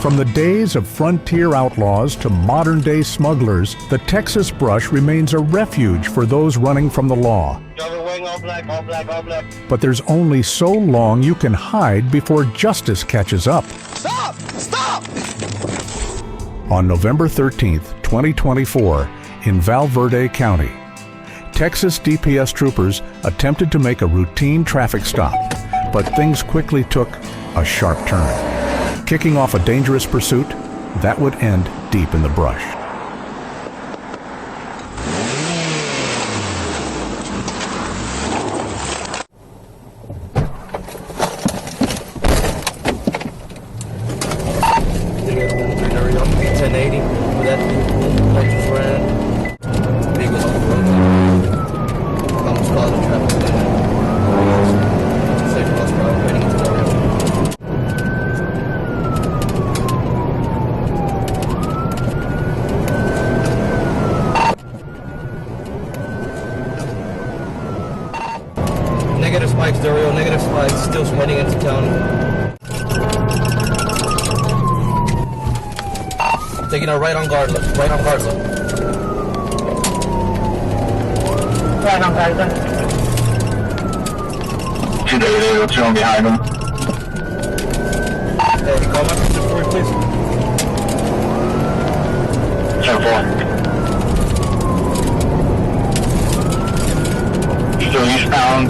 From the days of frontier outlaws to modern-day smugglers, the Texas brush remains a refuge for those running from the law. All black, all black, all black. But there's only so long you can hide before justice catches up. Stop! Stop! On November 13th, 2024, in Val Verde County, Texas DPS troopers attempted to make a routine traffic stop, but things quickly took a sharp turn. Kicking off a dangerous pursuit that would end deep in the brush. Negative spikes, Dario, negative spikes, still spreading into town. Taking a right on guard left, right on guard left. Right on guard left. 2 behind him. Hey, call my sister for it, please. 10-4. Still eastbound.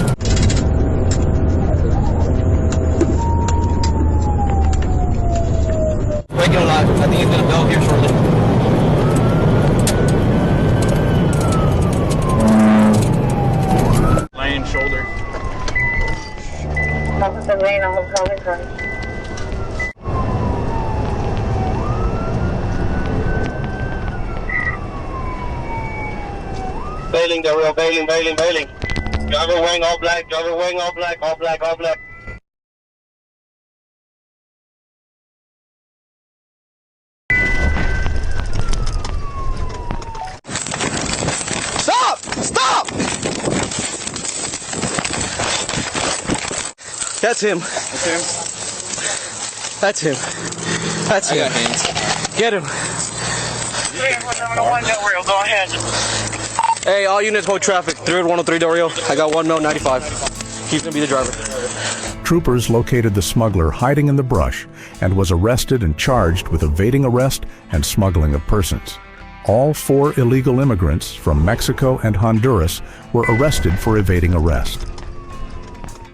Breaking alive. I think he's gonna go here shortly. Lane, shoulder. Officer Lane, I'm coming from. Bailing, Dario, bailing, bailing, bailing. Driver wing, all black, driver wing, all black, all black, all black. Stop! Stop! That's him. That's him. That's him. I got hands. Get him. 3-1-1, go ahead. Hey, all units hold traffic. 3-103 Dario. I got 1 mil 95. He's gonna be the driver. Troopers located the smuggler hiding in the brush and was arrested and charged with evading arrest and smuggling of persons. All 4 illegal immigrants from Mexico and Honduras were arrested for evading arrest.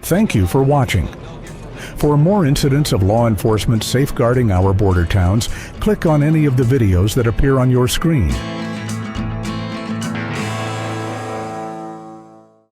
Thank you for watching. For more incidents of law enforcement safeguarding our border towns, click on any of the videos that appear on your screen.